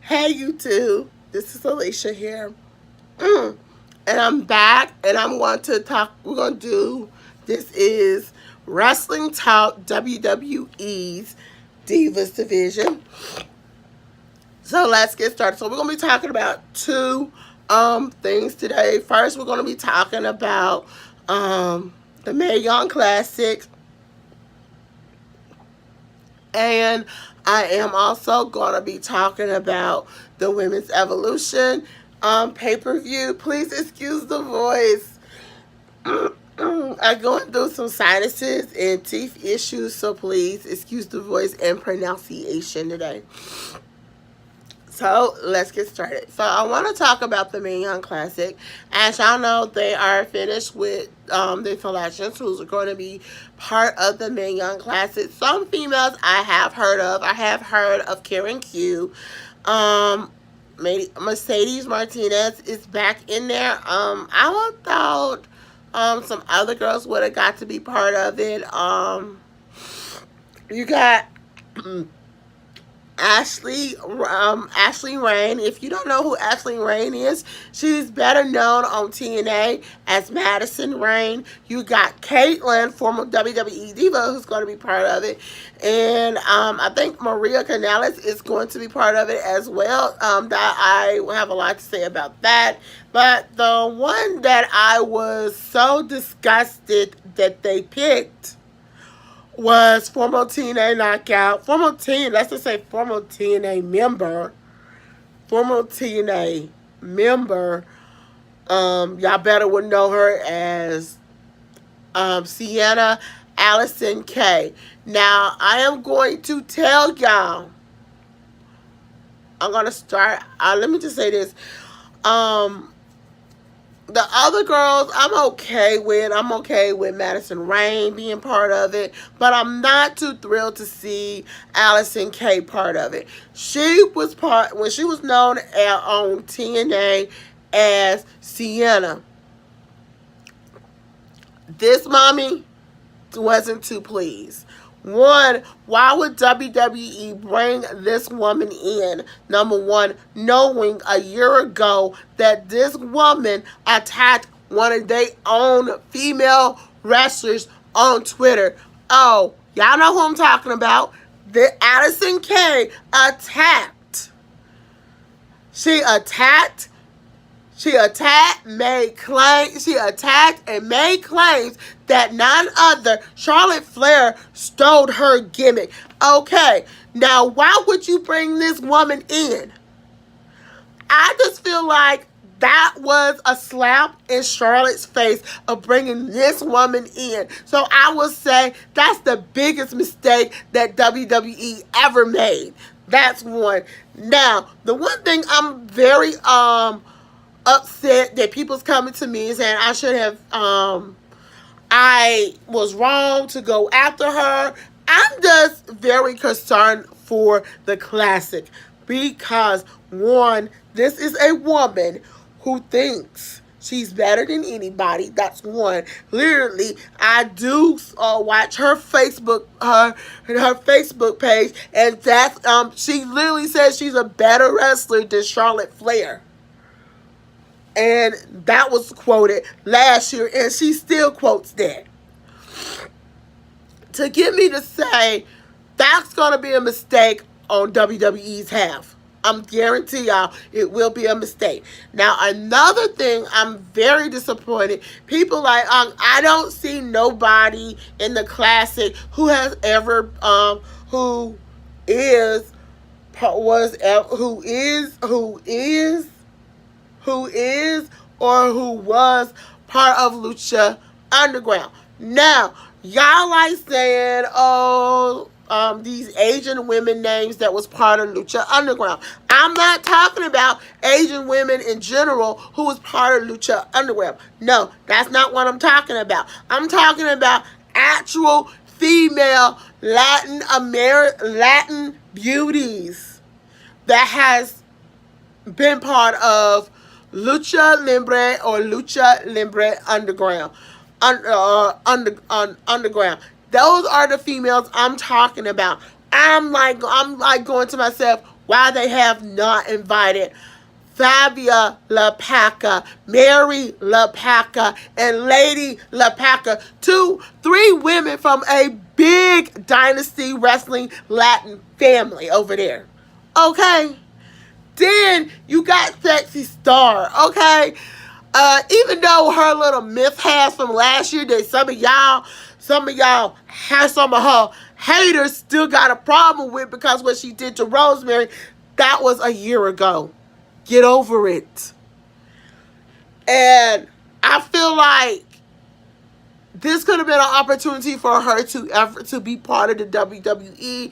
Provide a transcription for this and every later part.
Hey YouTube, this is Alicia here. And I'm back and I'm going to talk, we're going to do, this is Wrestling Talk WWE's Divas Division. So let's get started. So we're going to be talking about two things today. First, we're going to be talking about the Mae Young Classic. And I am also going to be talking about the Women's Evolution pay-per-view. Please excuse the voice. I'm going through some sinuses and teeth issues, so please excuse the voice and pronunciation today. So let's get started. So I want to talk about the Mae Young Classic. As y'all know, they are finished with the selections who's going to be part of the Mae Young Classic. Some females I have heard of. I have heard of Karen Q. Mercedes Martinez is back in there. I would thought some other girls would have got to be part of it. You got Ashley Rain. If you don't know who Ashley Rain is, she's better known on TNA as Madison Rain. You got Caitlyn, former WWE Diva, who's going to be part of it. And I think Maria Canales is going to be part of it as well. That I have a lot to say about that. But the one that I was so disgusted that they picked was former TNA knockout, former TNA member. Y'all better would know her as Sienna Allison Kay. Now, I am going to tell y'all, I'm going to start, let me just say this, the other girls, I'm okay with Madison Rain being part of it, but I'm not too thrilled to see Allison Kay part of it. She was part, when she was known on TNA as Sienna. This mommy wasn't too pleased. One, why would WWE bring this woman in? Number one, knowing a year ago that this woman attacked one of their own female wrestlers on Twitter. Oh, y'all know who I'm talking about. The Allison Kay attacked. She attacked, made claims. She attacked and made claims that none other Charlotte Flair stole her gimmick. Okay, now why would you bring this woman in? I just feel like that was a slap in Charlotte's face of bringing this woman in. So I would say that's the biggest mistake that WWE ever made. That's one. Now, the one thing I'm very upset that people's coming to me and saying I should have I was wrong to go after her. I'm just very concerned for the classic because one, this is a woman who thinks she's better than anybody. That's one. Literally, I do watch her Facebook page, and that's she literally says she's a better wrestler than Charlotte Flair. And that was quoted last year, and she still quotes that. To get me to say that's going to be a mistake on WWE's half. I'm guarantee y'all it will be a mistake. Now, another thing, I'm very disappointed. People like, I don't see nobody in the classic who has ever, who is or who was part of Lucha Underground. Now, y'all like saying, these Asian women names that was part of Lucha Underground. I'm not talking about Asian women in general who was part of Lucha Underground. No, that's not what I'm talking about. I'm talking about actual female Latin beauties that has been part of Lucha Libre or Lucha Libre Underground. Underground. Those are the females I'm talking about. I'm like going to myself, why they have not invited Fabia LaPaca, Mary LaPaca, and Lady LaPaca, three women from a big Dynasty Wrestling Latin family over there. Okay? Then you got Sexy Star, okay? Even though her little mishaps from last year that some of y'all have some of her haters still got a problem with because what she did to Rosemary, that was a year ago. Get over it. And I feel like this could have been an opportunity for her to be part of the WWE.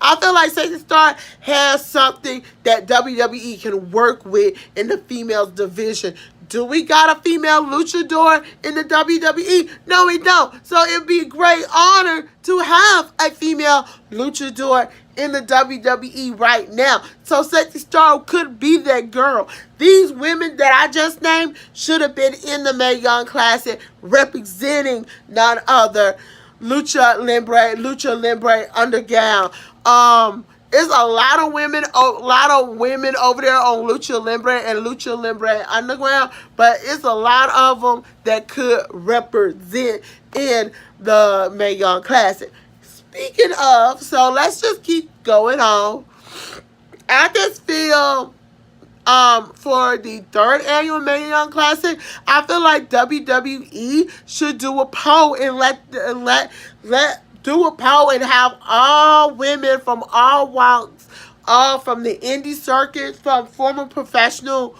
I feel like Sexy Star has something that WWE can work with in the females division. Do we got a female luchador in the WWE? No, we don't. So it'd be a great honor to have a female luchador in the WWE right now. So Sexy Star could be that girl. These women that I just named should have been in the Mae Young Classic representing none other Lucha Libre Underground. There's a lot of women over there on Lucha Libre and Lucha Libre Underground, but it's a lot of them that could represent in the Mae Young Classic. Speaking of, so let's just keep going on. I just feel for the third annual Mae Young Classic, I feel like WWE should do a poll and do a poll and have all women from all walks, all from the indie circuit, from former professional,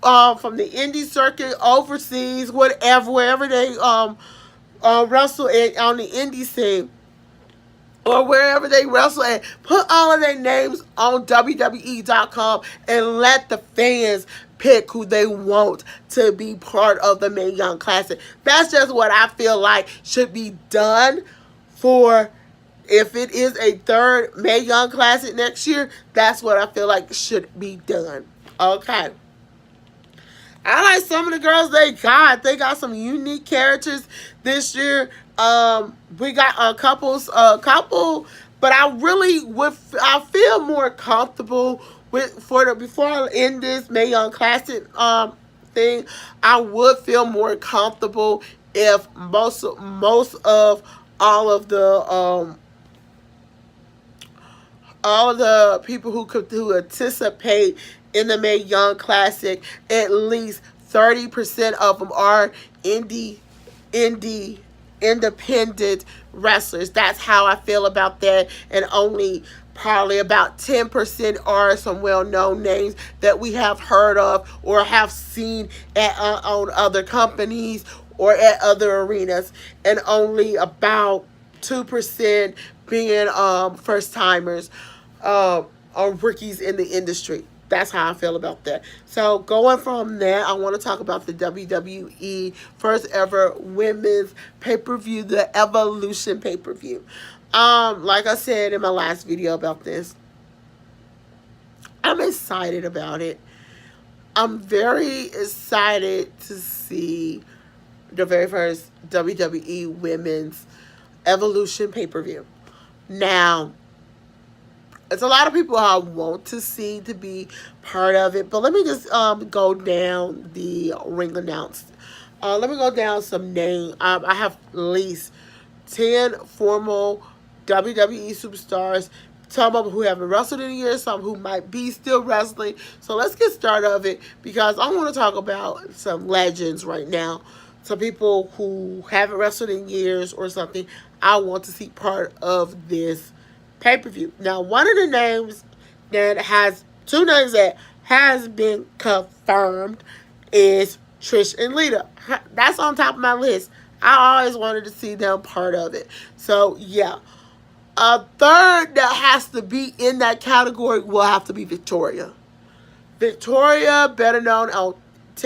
from the indie circuit, overseas, wherever they wrestle on the indie scene, or wherever they wrestle at, put all of their names on WWE.com and let the fans pick who they want to be part of the Mae Young Classic. That's just what I feel like should be done for, if it is a third Mae Young Classic next year, that's what I feel like should be done. Okay. I like some of the girls they got. They got some unique characters this year. We got a couple, but I feel more comfortable before I end this Mae Young Classic thing. I would feel more comfortable if most of all of the people who anticipate in the Mae Young Classic, at least 30% of them are independent wrestlers. That's how I feel about that. And only probably about 10% are some well-known names that we have heard of or have seen on other companies or at other arenas. And only about 2% being first-timers or rookies in the industry. That's how I feel about that. So going from there, I want to talk about the WWE first ever women's pay-per-view, the Evolution pay-per-view. Like I said in my last video about this, I'm excited about it. I'm very excited to see the very first WWE women's Evolution pay-per-view. Now, it's a lot of people I want to see to be part of it, but let me just go down the ring announced. Let me go down some names. I have at least 10 formal WWE superstars, some of them who haven't wrestled in a year, some who might be still wrestling. So let's get started of it, because I want to talk about some legends right now. Some people who haven't wrestled in years or something, I want to see part of this pay-per-view. Now, one of the names that has, two names that has been confirmed is Trish and Lita. That's on top of my list. I always wanted to see them part of it. So, yeah. A third that has to be in that category will have to be Victoria. Victoria, better known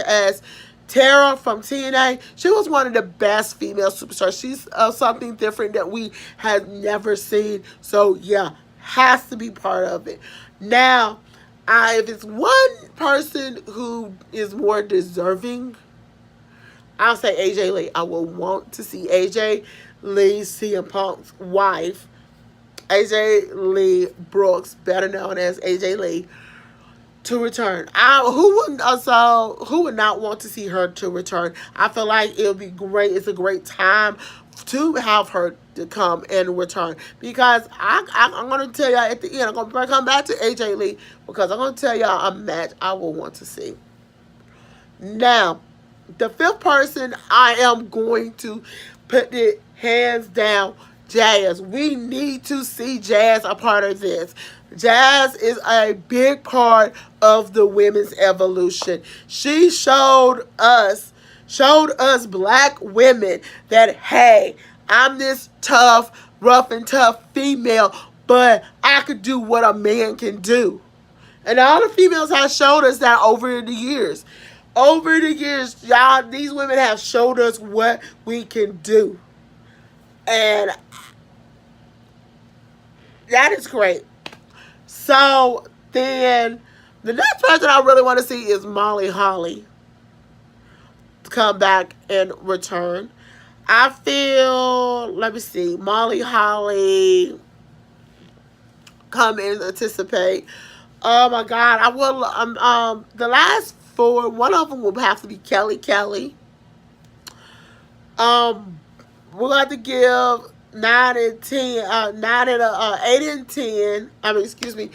as Tara from TNA. She was one of the best female superstars. She's something different that we had never seen. So, yeah, has to be part of it. Now, if it's one person who is more deserving, I'll say AJ Lee. I will want to see AJ Lee, CM Punk's wife, AJ Lee Brooks, better known as AJ Lee, to return. Who would not want to see her to return? I feel like it'll be great. It's a great time to have her to come and return, because I'm going to tell y'all at the end. I'm going to come back to AJ Lee, because I'm going to tell y'all a match I will want to see. Now, the fifth person I am going to put it hands down, Jazz. We need to see Jazz a part of this. Jazz is a big part of the women's evolution. She showed us black women that, hey, I'm this tough, rough and tough female, but I could do what a man can do. And all the females have showed us that over the years. Over the years, y'all, these women have showed us what we can do. And that is great. So then the next person I really want to see is Molly Holly to come back and return. I feel, let me see, Molly Holly come and anticipate. Oh my God, I will. The last four, one of them will have to be Kelly Kelly. We'll have to give 9 and 10, 8 and 10. Excuse me,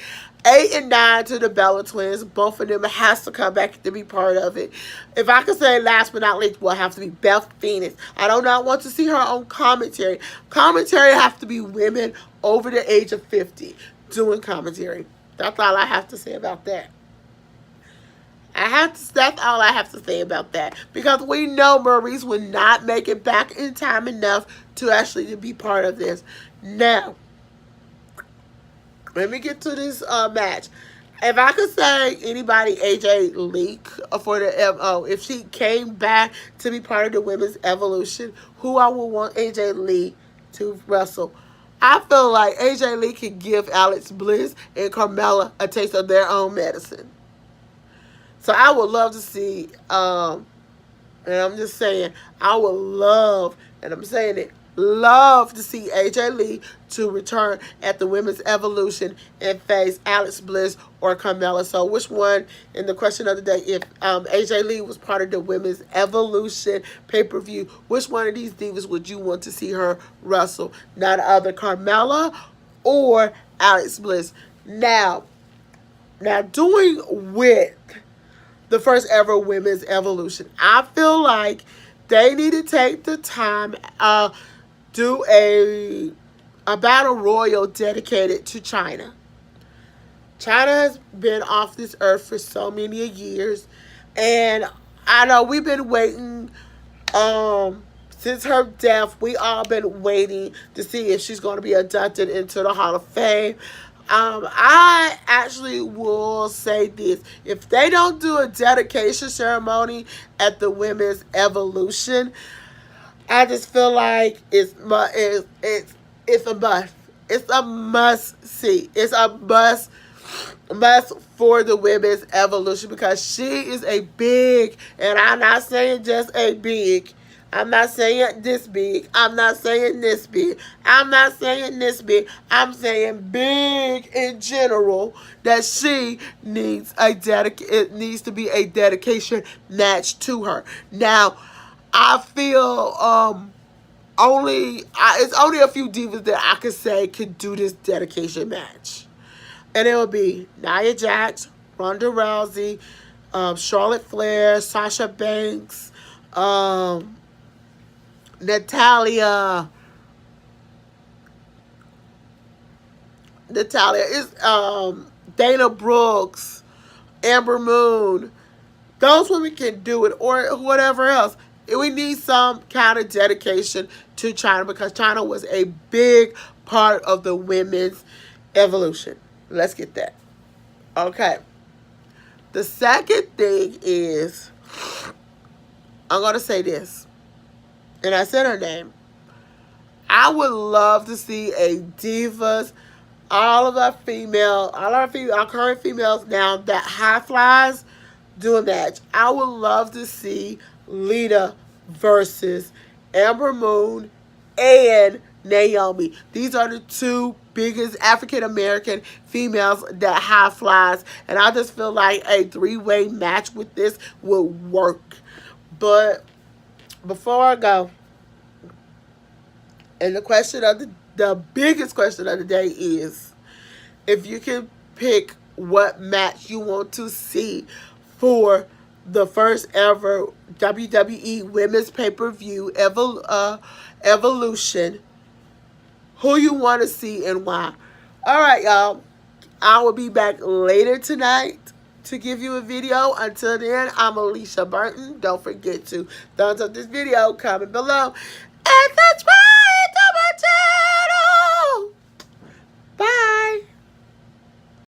8 and 9 to the Bella Twins. Both of them has to come back to be part of it. If I could say last but not least, will have to be Beth Phoenix. I do not want to see her on commentary. Commentary have to be women over the age of 50 doing commentary. That's all I have to say about that. That's all I have to say about that. Because we know Maurice would not make it back in time enough to actually to be part of this. Now, let me get to this match. If I could say anybody, AJ Lee for the MO, if she came back to be part of the women's evolution, who I would want AJ Lee to wrestle. I feel like AJ Lee could give Alex Bliss and Carmella a taste of their own medicine. So I would love to see, and I'm just saying, I would love, and I'm saying it, love to see AJ Lee to return at the Women's Evolution and face Alex Bliss or Carmella. So which one, in the question of the day, if AJ Lee was part of the Women's Evolution pay-per-view, which one of these divas would you want to see her wrestle? Not either Carmella or Alex Bliss. Now doing with the first ever Women's Evolution, I feel like they need to take the time, do a battle royal dedicated to China. China has been off this earth for so many years, and I know we've been waiting since her death. We all been waiting to see if she's going to be inducted into the Hall of Fame. I actually will say this: if they don't do a dedication ceremony at the Women's Evolution, I just feel like it's a must. It's a must see. It's a must for the Women's Evolution, because she is a big, and I'm not saying just a big. I'm not saying this big. I'm not saying this big. I'm not saying this big. I'm saying big in general, that she needs it needs to be a dedication match to her. Now, I feel it's only a few divas that I could say could do this dedication match. And it will be Nia Jax, Ronda Rousey, Charlotte Flair, Sasha Banks, Natalia is Dana Brooks, Amber Moon. Those women can do it, or whatever else. We need some kind of dedication to China, because China was a big part of the Women's Evolution. Let's get that. Okay. The second thing is, I'm going to say this, and I said her name. I would love to see a Divas, all our current females now that high flies, do a match. I would love to see Lita versus Amber Moon and Naomi. These are the two biggest African American females that high flies, and I just feel like a three-way match with this would work. But before I go, and the biggest question of the day is, if you can pick what match you want to see for the first ever WWE Women's Pay-Per-View Evolution, who you want to see and why. All right, y'all. I will be back later tonight to give you a video. Until then, I'm Alicia Burton. Don't forget to thumbs up this video, comment below,